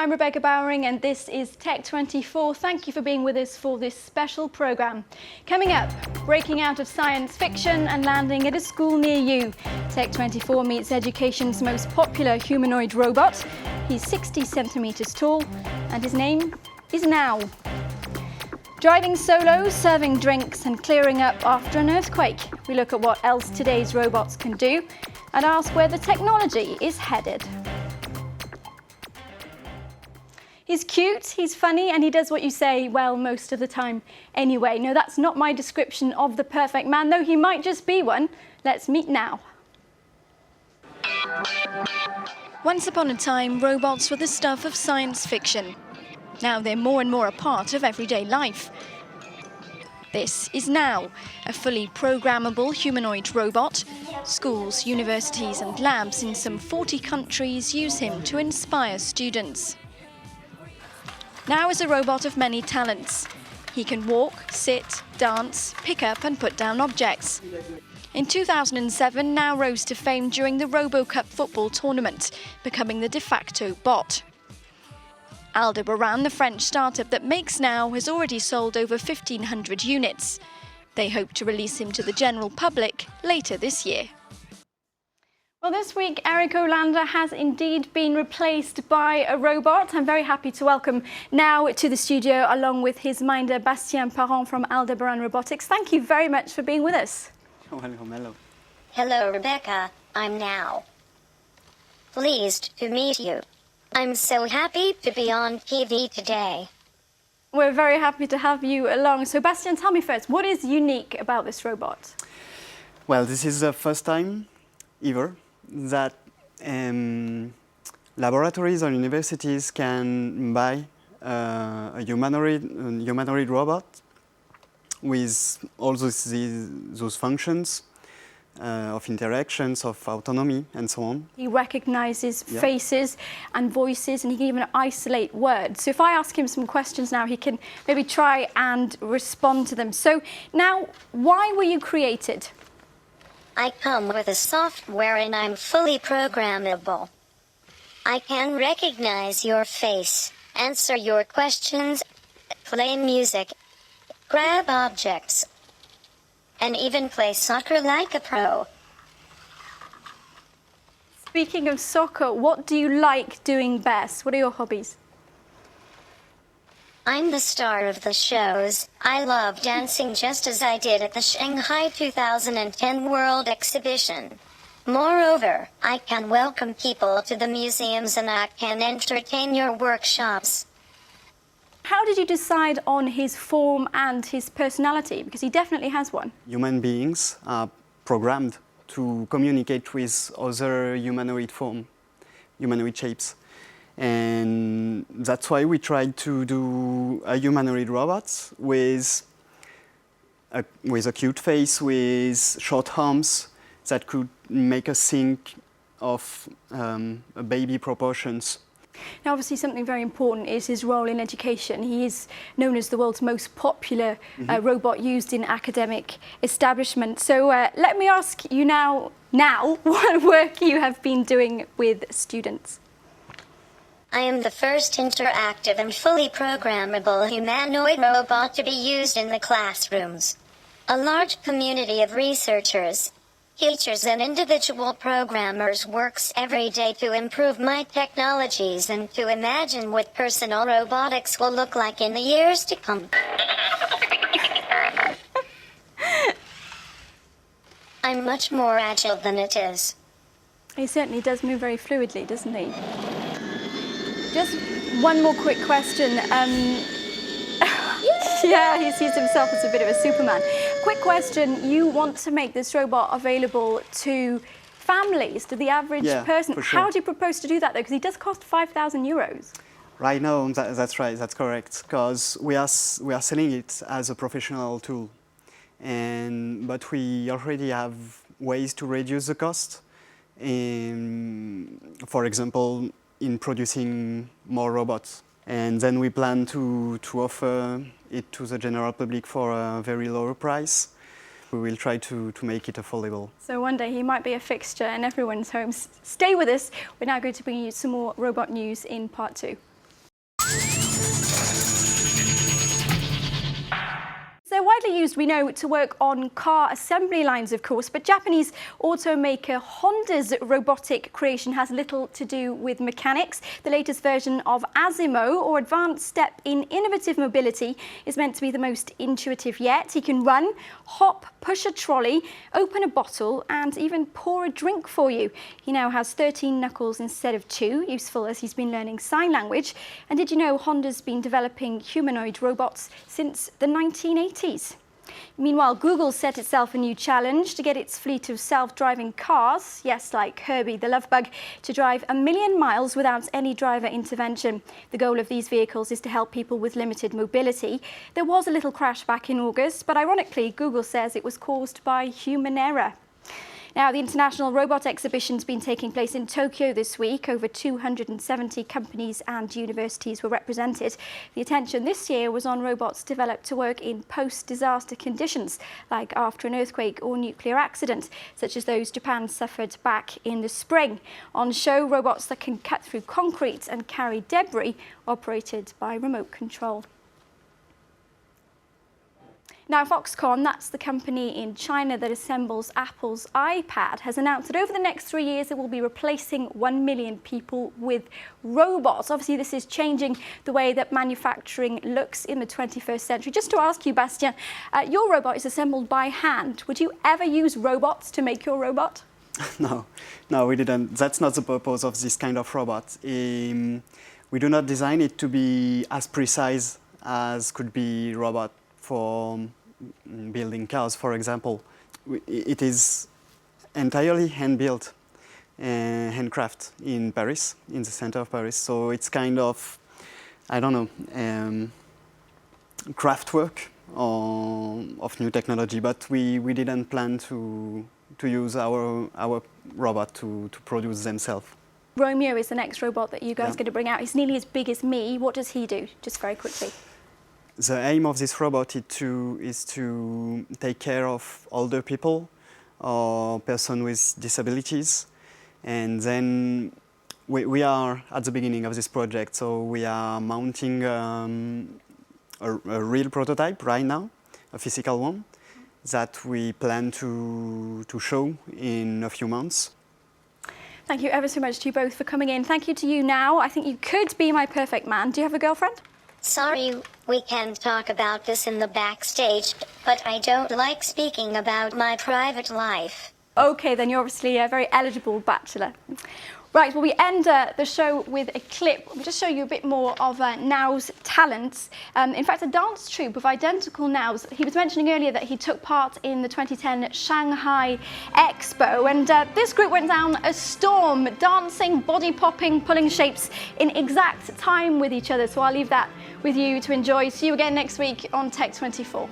I'm Rebecca Bowring and this is Tech24. Thank you for being with us for this special programme. Coming up, breaking out of science fiction and landing at a school near you. Tech24 meets education's most popular humanoid robot. He's 60 centimetres tall and his name is Now. Driving solo, serving drinks and clearing up after an earthquake. We look at what else today's robots can do and ask where the technology is headed. He's cute, he's funny, and he does what you say, well, most of the time anyway. No, that's not my description of the perfect man, though he might just be one. Let's meet Now. Once upon a time, robots were the stuff of science fiction. Now they're more and more a part of everyday life. This is Now, a fully programmable humanoid robot. Schools, universities and labs in some 40 countries use him to inspire students. Now is a robot of many talents. He can walk, sit, dance, pick up and put down objects. In 2007, Now rose to fame during the RoboCup football tournament, becoming the de facto bot. Aldebaran, the French startup that makes Now, has already sold over 1,500 units. They hope to release him to the general public later this year. Well, this week, Olander has indeed been replaced by a robot. I'm very happy to welcome Now to the studio, along with his minder, Bastien Parent from Aldebaran Robotics. Thank you very much for being with us. Hello. Hello, Rebecca. I'm Now. Pleased to meet you. I'm so happy to be on TV today. We're very happy to have you along. So, Bastien, tell me first, what is unique about this robot? Well, this is the first time ever that laboratories or universities can buy a humanoid robot with all those functions of interactions, of autonomy, and so on. He recognises faces and voices, and he can even isolate words. So if I ask him some questions now, he can maybe try and respond to them. So now, why were you created? I come with a software and I'm fully programmable. I can recognize your face, answer your questions, play music, grab objects, and even play soccer like a pro. Speaking of soccer, what do you like doing best? What are your hobbies? I'm the star of the shows. I love dancing just as I did at the Shanghai 2010 World Exhibition. Moreover, I can welcome people to the museums and I can entertain your workshops. How did you decide on his form and his personality? Because he definitely has one. Human beings are programmed to communicate with other humanoid shapes. And that's why we tried to do a humanoid robot with a cute face, with short arms that could make us think of baby proportions. Now, obviously, something very important is his role in education. He is known as the world's most popular robot used in academic establishment. So let me ask you now what work you have been doing with students. I am the first interactive and fully programmable humanoid robot to be used in the classrooms. A large community of researchers, teachers and individual programmers works every day to improve my technologies and to imagine what personal robotics will look like in the years to come. I'm much more agile than it is. He certainly does move very fluidly, doesn't he? Just one more quick question. Yeah, he sees himself as a bit of a Superman. Quick question, you want to make this robot available to families, to the average person. For sure. How do you propose to do that, though? Because he does cost 5,000 euros. Right now, that's right, that's correct, because we are selling it as a professional tool. But we already have ways to reduce the cost. For example, in producing more robots. And then we plan to offer it to the general public for a very low price. We will try to make it affordable. So one day he might be a fixture in everyone's homes. Stay with us. We're now going to bring you some more robot news in part 2. widely used, we know, to work on car assembly lines, of course, but Japanese automaker Honda's robotic creation has little to do with mechanics. The latest version of Asimo, or advanced step in innovative mobility, is meant to be the most intuitive yet. He can run, hop, push a trolley, open a bottle, and even pour a drink for you. He now has 13 knuckles instead of 2, useful as he's been learning sign language. And did you know Honda's been developing humanoid robots since the 1980s? Meanwhile, Google set itself a new challenge to get its fleet of self-driving cars, yes, like Herbie the love bug, to drive 1 million miles without any driver intervention. The goal of these vehicles is to help people with limited mobility. There was a little crash back in August, but ironically, Google says it was caused by human error. Now, the International Robot Exhibition's been taking place in Tokyo this week. Over 270 companies and universities were represented. The attention this year was on robots developed to work in post-disaster conditions, like after an earthquake or nuclear accident, such as those Japan suffered back in the spring. On show, robots that can cut through concrete and carry debris, operated by remote control. Now, Foxconn, that's the company in China that assembles Apple's iPad, has announced that over the next 3 years it will be replacing 1 million people with robots. Obviously, this is changing the way that manufacturing looks in the 21st century. Just to ask you, Bastien, your robot is assembled by hand. Would you ever use robots to make your robot? No, we didn't. That's not the purpose of this kind of robot. We do not design it to be as precise as could be robot for building cars, for example. It is entirely hand-built, handcraft in Paris, in the center of Paris. So it's kind of, I don't know, craft work of new technology, but we didn't plan to use our robot to produce themselves. Romeo is the next robot that you guys are going to bring out. He's nearly as big as me. What does he do? Just very quickly. The aim of this robot is to take care of older people or persons with disabilities. And then we are at the beginning of this project, so we are mounting a real prototype right now, a physical one, that we plan to show in a few months. Thank you ever so much to you both for coming in. Thank you to you now. I think you could be my perfect man. Do you have a girlfriend? Sorry, we can talk about this in the backstage, but I don't like speaking about my private life. Okay, then you're obviously a very eligible bachelor. Right, well, we end the show with a clip. We'll just show you a bit more of Nao's talents. In fact, a dance troupe of identical Naos. He was mentioning earlier that he took part in the 2010 Shanghai Expo, and this group went down a storm, dancing, body popping, pulling shapes in exact time with each other. So I'll leave that with you to enjoy. See you again next week on Tech 24.